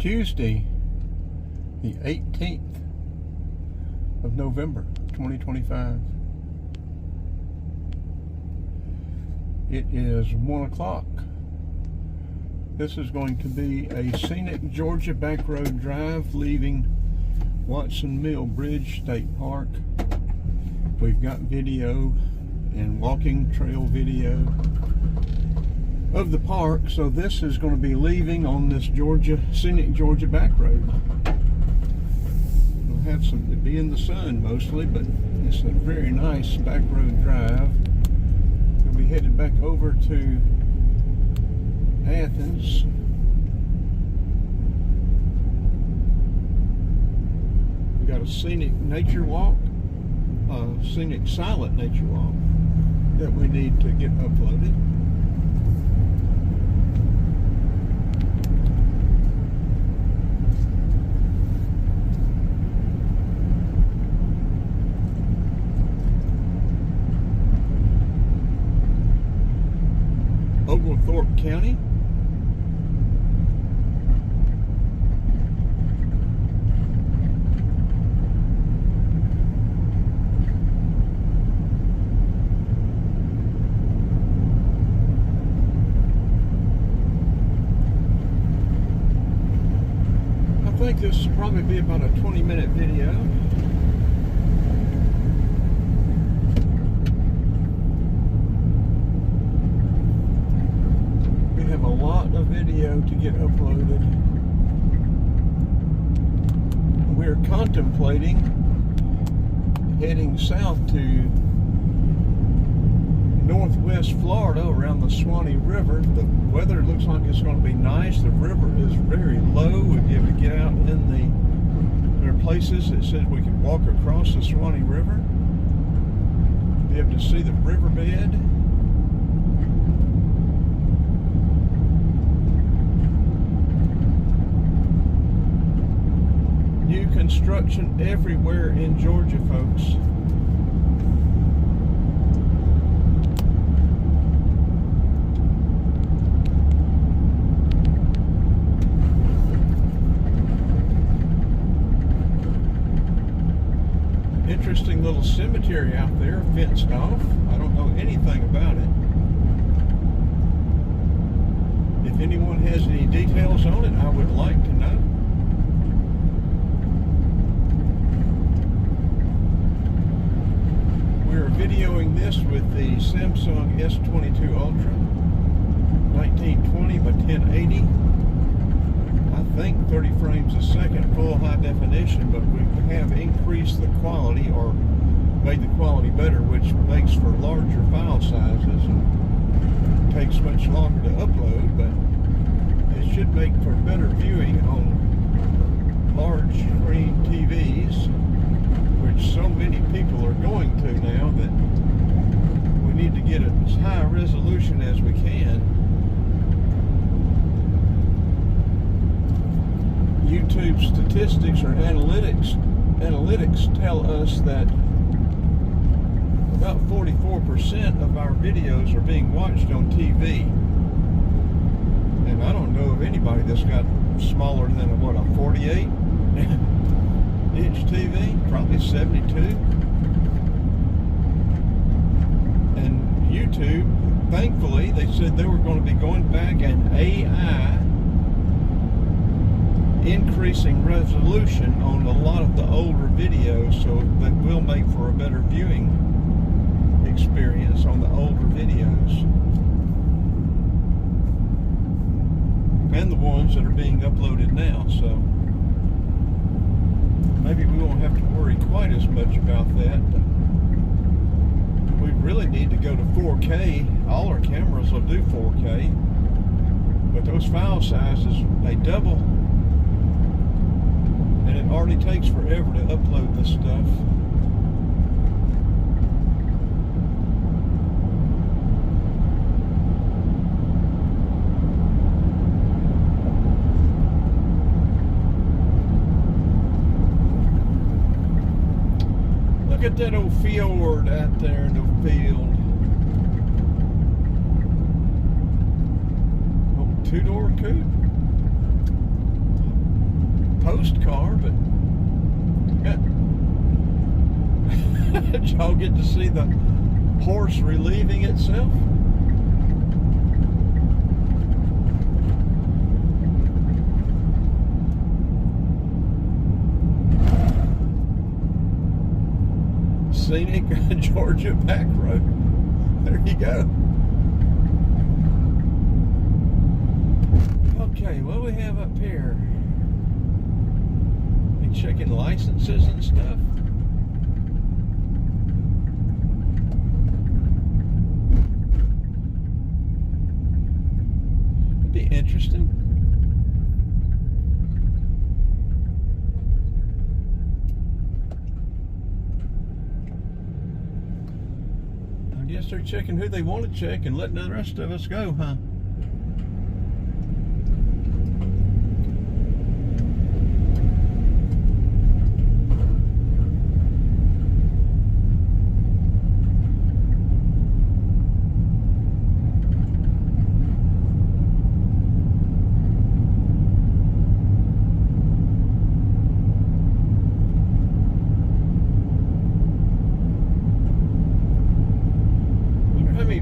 Tuesday, the 18th of November, 2025. It is 1 o'clock. This is going to be a Scenic, Georgia BackRoad drive leaving Watson Mill Bridge State Park. We've got video and walking trail video of the park, so this is going to be leaving on this Scenic Georgia BackRoad. It'll have some, it'll be in the sun mostly, but it's a very nice BackRoad drive. We'll be headed back over to Athens. We got a scenic nature walk, a scenic silent nature walk that we need to get uploaded. Oglethorpe County. I think this will probably be about a 20-minute video. A lot of video to get uploaded. We're contemplating heading south to northwest Florida around the Swanee River. The weather looks like it's going to be nice. The river is very low. We'll be able to get out in there are places that says we can walk across the Swanee River, be able to see the riverbed. New construction everywhere in Georgia, folks. Interesting little cemetery out there, fenced off. I don't know anything about it. If anyone has any details on it, I would like to know. We're videoing this with the Samsung S22 Ultra, 1920 by 1080. I think 30 frames a second, full high definition, but we have increased the quality or made the quality better, which makes for larger file sizes and takes much longer to upload, but it should make for better viewing on large screen TVs, which so many people are going to now that we need to get as high a resolution as we can. YouTube statistics or analytics tell us that about 44% of our videos are being watched on TV. And I don't know of anybody that's got smaller than a 48 inch TV, probably 72. And YouTube, thankfully, they said they were going to be going back and AI increasing resolution on a lot of the older videos, so that will make for a better viewing experience on the older videos and the ones that are being uploaded now. So maybe we won't have to worry quite as much about that. We really need to go to 4K. All our cameras will do 4K, but those file sizes, they double. And it already takes forever to upload this stuff. Look at that old fjord out there in the field. Old two-door coupe. postcard, but did y'all get to see the horse relieving itself? Scenic Georgia BackRoad. There you go. Okay, what do we have up here? They checking licenses and stuff. It'd be interesting. I guess they're checking who they want to check and letting the rest of us go, huh?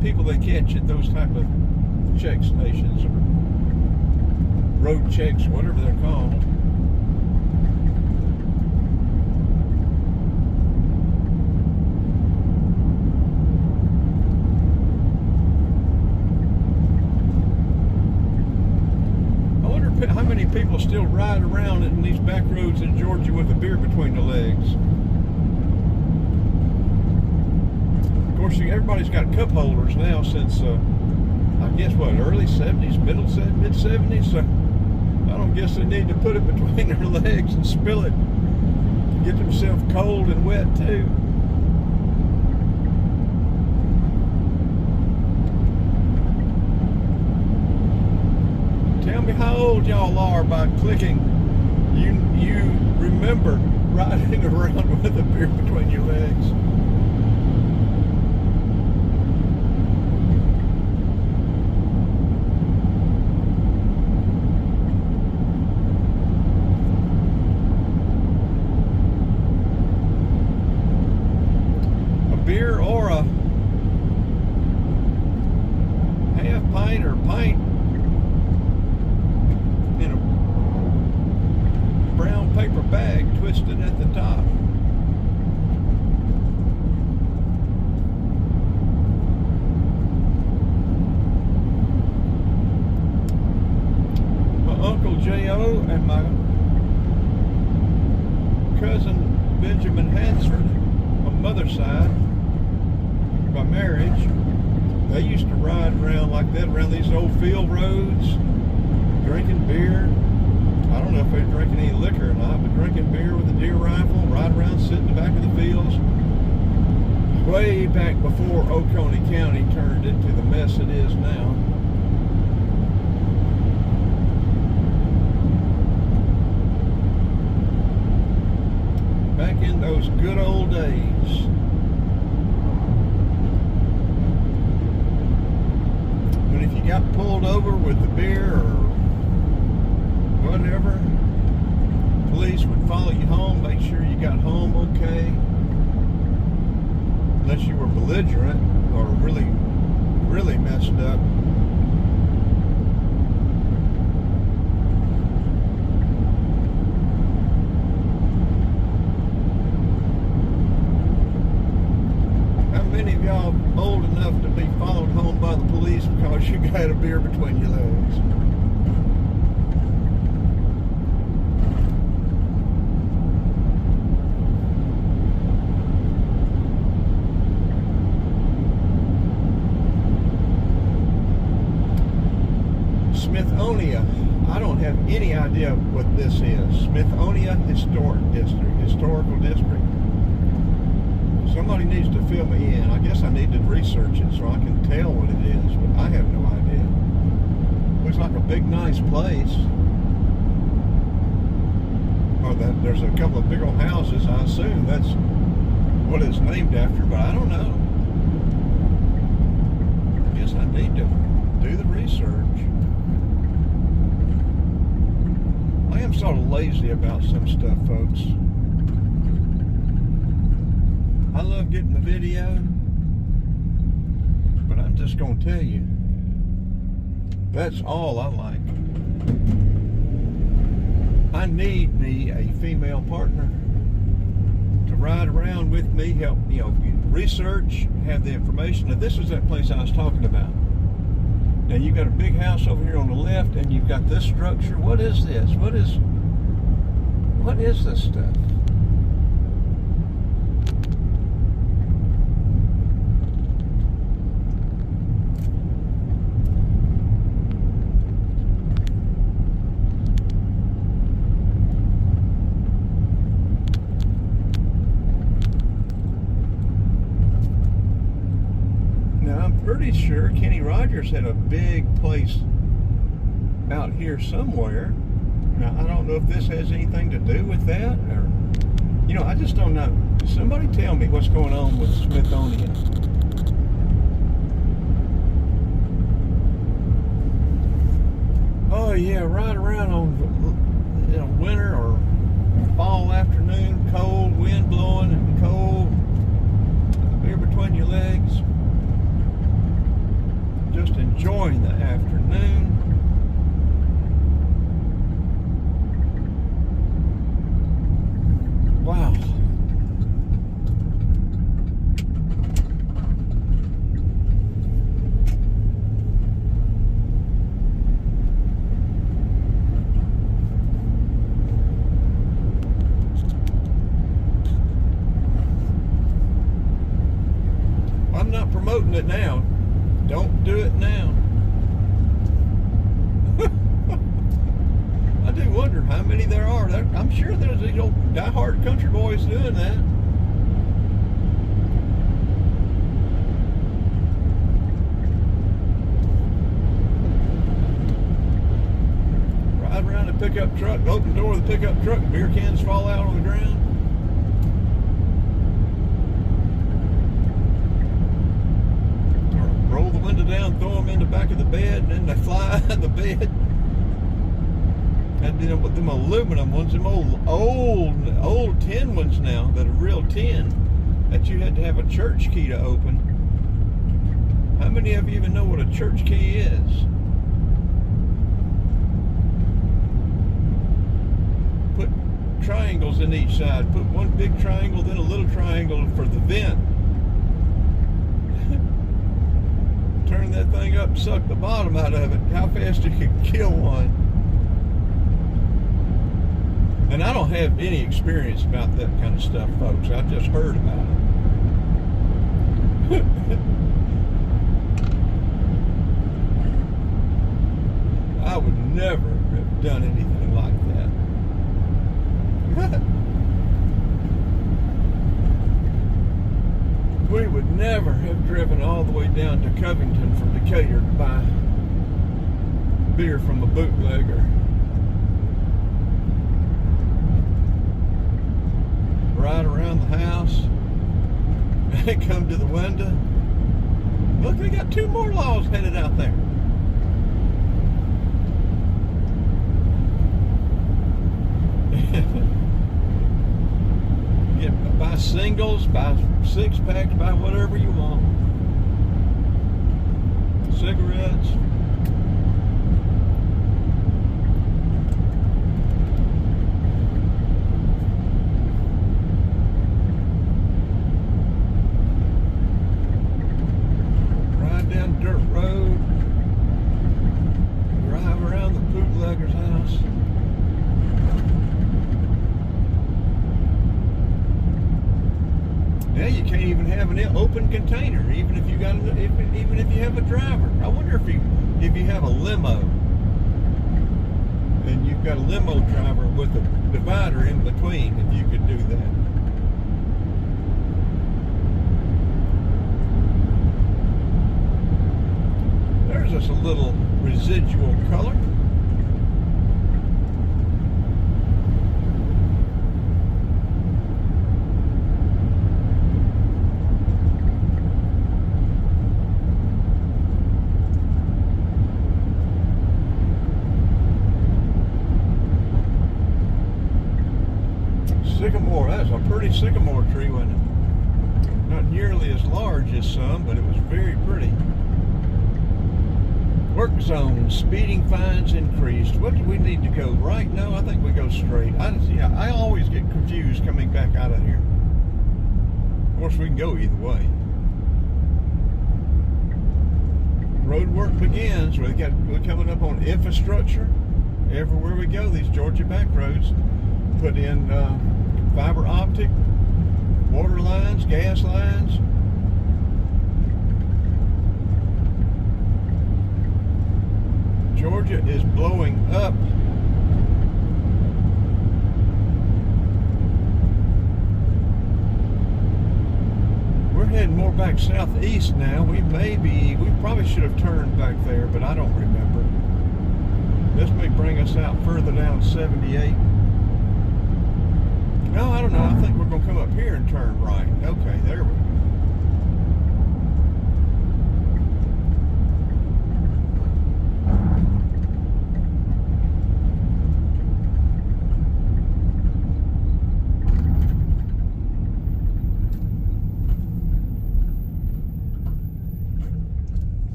People they catch at those type of check stations or road checks, whatever they're called. I wonder how many people still ride around in these back roads in Georgia with a beer between the legs. Of course, everybody's got cup holders now since, I guess, what, early 70s, mid 70s? So I don't guess they need to put it between their legs and spill it. Get themselves cold and wet, too. Tell me how old y'all are by clicking. You remember riding around with a beer between your legs. Beer or a half pint or pint in a brown paper bag twisted at the top. My Uncle J.O. and my cousin Benjamin Hansford on mother's side, by marriage, they used to ride around like that around these old field roads, drinking beer. I don't know if they're drinking any liquor or not, but drinking beer with a deer rifle, ride around, sit in the back of the fields. Way back before Oconee County turned into the mess it is now. Back in those good old days. If you got pulled over with the beer or whatever, police would follow you home, make sure you got home okay. Unless you were belligerent or really, really messed up. How many of y'all old enough to be followed home by the police because you got a beer between your legs? Smithonia. I don't have any idea what this is. Smithonia Historical District. Somebody needs to fill me in. I guess I need to research it so I can tell what it is, but I have no idea. Looks like a big, nice place. Oh, there's a couple of big old houses. I assume that's what it's named after, but I don't know. I guess I need to do the research. I am so sort of lazy about some stuff, folks. I love getting the video, but I'm just going to tell you, that's all I like. I need me a female partner to ride around with me, help, research, have the information. Now, this is that place I was talking about. Now, you've got a big house over here on the left, and you've got this structure. What is this? What is this stuff? Pretty sure Kenny Rogers had a big place out here somewhere. Now, I don't know if this has anything to do with that, or, I just don't know. Somebody tell me what's going on with Smithsonian. Oh yeah, right around on winter or fall afternoon, cold, wind blowing and cold, beer between your legs. Just enjoying the afternoon. Wow. I'm not promoting it now. Don't do it now. I do wonder how many there are. I'm sure there's these old die-hard country boys doing that. Ride around the pickup truck, open the door of the pickup truck, beer cans fall out on the ground. Roll the window down, throw them in the back of the bed, and then they fly out of the bed. And then with them aluminum ones, them old tin ones now that are real tin, that you had to have a church key to open. How many of you even know what a church key is? Put triangles in each side. Put one big triangle, then a little triangle for the vent. Turn that thing up, suck the bottom out of it. How fast you can kill one. And I don't have any experience about that kind of stuff, folks. I just heard about it. I would never have done anything like that. We would never have driven all the way down to Covington from Decatur to buy beer from a bootlegger. Ride around the house and come to the window. Look, they got two more laws headed out there. Buy singles, buy six packs, buy whatever you want. Cigarettes. Ride down dirt road. Drive around the bootlegger's house. Now you can't even have an open container, even if you got even if you have a driver. I wonder if you have a limo and you've got a limo driver with a divider in between, if you could do that. There's just a little residual color. sycamore. That was a pretty sycamore tree, wasn't it? Not nearly as large as some, but it was very pretty. Work zone, speeding fines increased. What do we need to go? Right? No, I think we go straight. I always get confused coming back out of here. Of course, we can go either way. Road work begins. We're coming up on infrastructure. Everywhere we go, these Georgia back roads put in fiber optic, water lines, gas lines. Georgia is blowing up. We're heading more back southeast now. We probably should have turned back there, but I don't remember. This may bring us out further down 78. No, I don't know. I think we're going to come up here and turn right. Okay, there we go.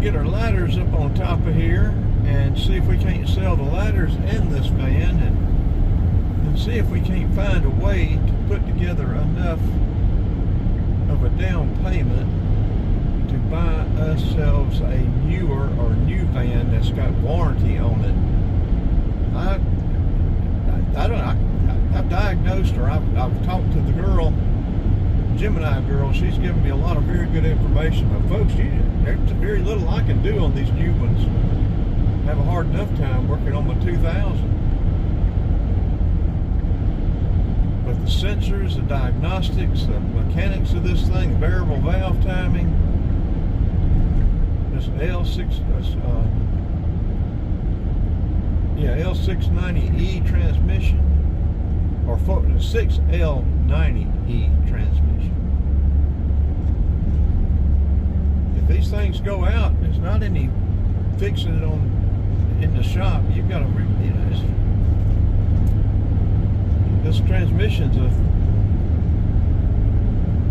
Get our ladders up on top of here and see if we can't sell the ladders in this van, and see if we can't find a way to put together enough of a down payment to buy ourselves a newer or new van that's got warranty on it. I've diagnosed, or I've talked to the girl, Gemini girl. She's given me a lot of very good information. But folks, there's very little I can do on these new ones. I have a hard enough time working on my 2000. But the sensors, the diagnostics, the mechanics of this thing, variable valve timing, this L690E transmission, or 6L90E transmission. If these things go out, there's not any fixing it in the shop. You've got to, this transmission's a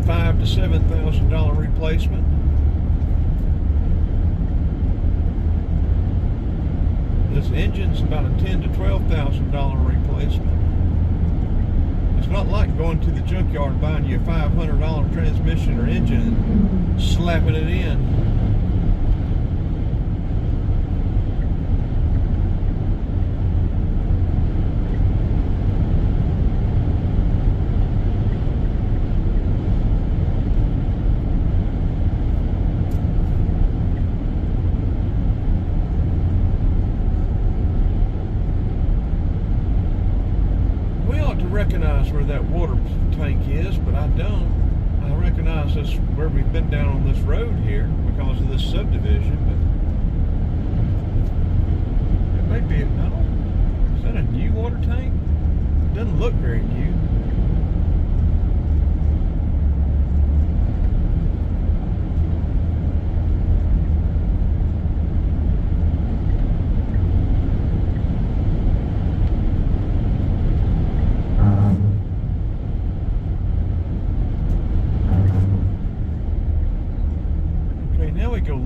$5,000 to $7,000 replacement. This engine's about a $10,000 to $12,000 replacement. It's not like going to the junkyard and buying you a $500 transmission or engine and slapping it in. Recognize where that water tank is, but I don't. I recognize this where we've been down on this road here because of this subdivision, but it may be, is that a new water tank? It doesn't look very new.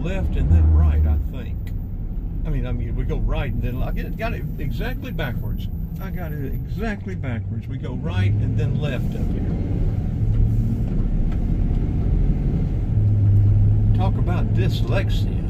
Left and then right, I think. I mean, we go right and then I got it exactly backwards. I got it exactly backwards. We go right and then left up here. Talk about dyslexia.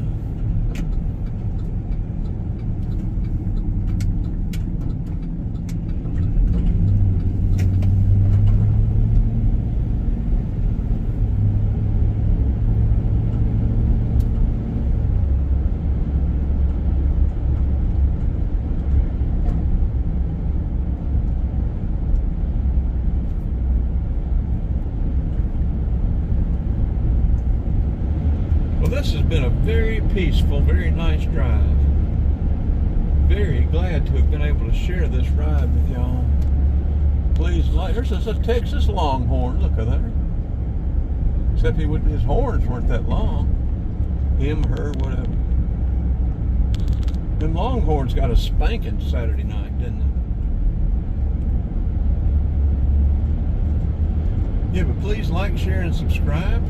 peaceful, very nice drive. Very glad to have been able to share this ride with y'all. Please like. There's a Texas Longhorn. Look at that. Except his horns weren't that long. Him, her, whatever. Them Longhorns got a spanking Saturday night, didn't they? Yeah, but please like, share, and subscribe.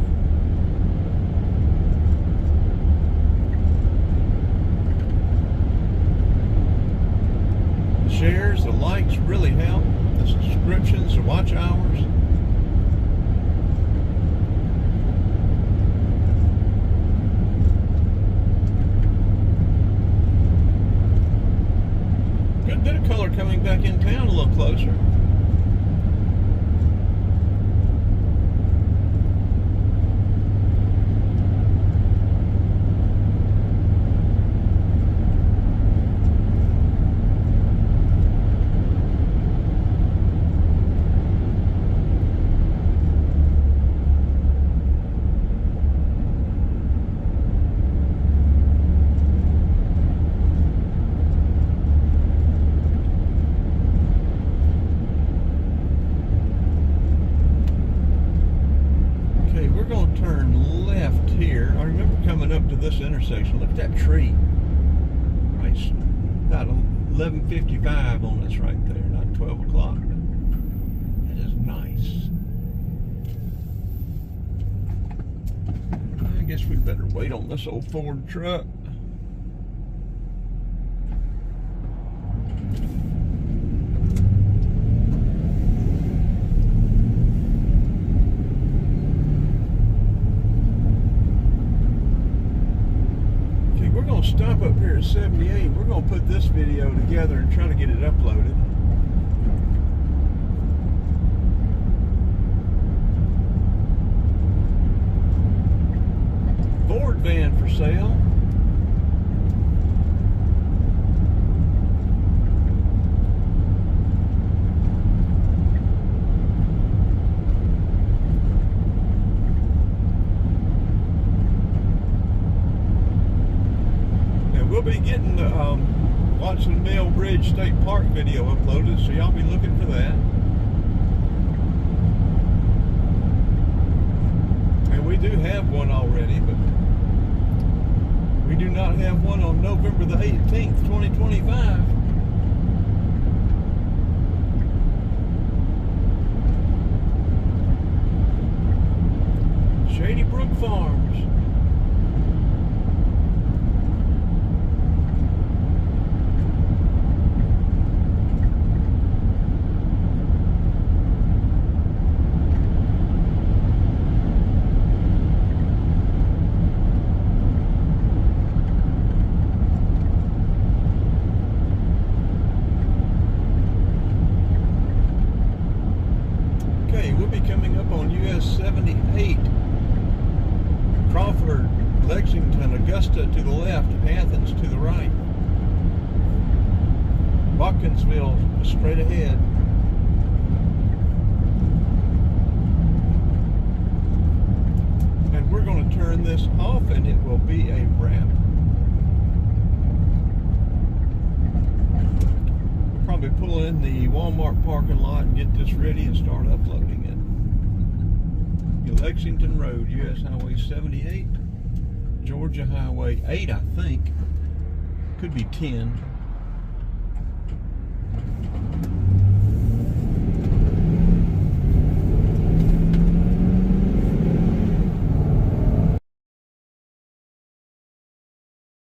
The shares, the likes really help. The subscriptions, the watch hours. Got a bit of color coming back in town a little closer. Up to this intersection. Look at that tree. Right, about 11:55 on this right there, not 12 o'clock. That is nice. I guess we better wait on this old Ford truck. Stop up here at 78. We're going to put this video together and try to get it uploaded. Ford van for sale. We'll be getting the Watson Mill Bridge State Park video uploaded, so y'all be looking for that. And we do have one already, but we do not have one on November the 18th, 2025. Shady Brook Farms. We'll be coming up on US 78, Crawford, Lexington, Augusta to the left, Athens to the right, Watkinsville straight ahead. And we're going to turn this off and it will be a wrap. We'll probably pull in the Walmart parking lot and get this ready and start uploading it. Lexington Road, US Highway 78, Georgia Highway 8, I think. Could be 10.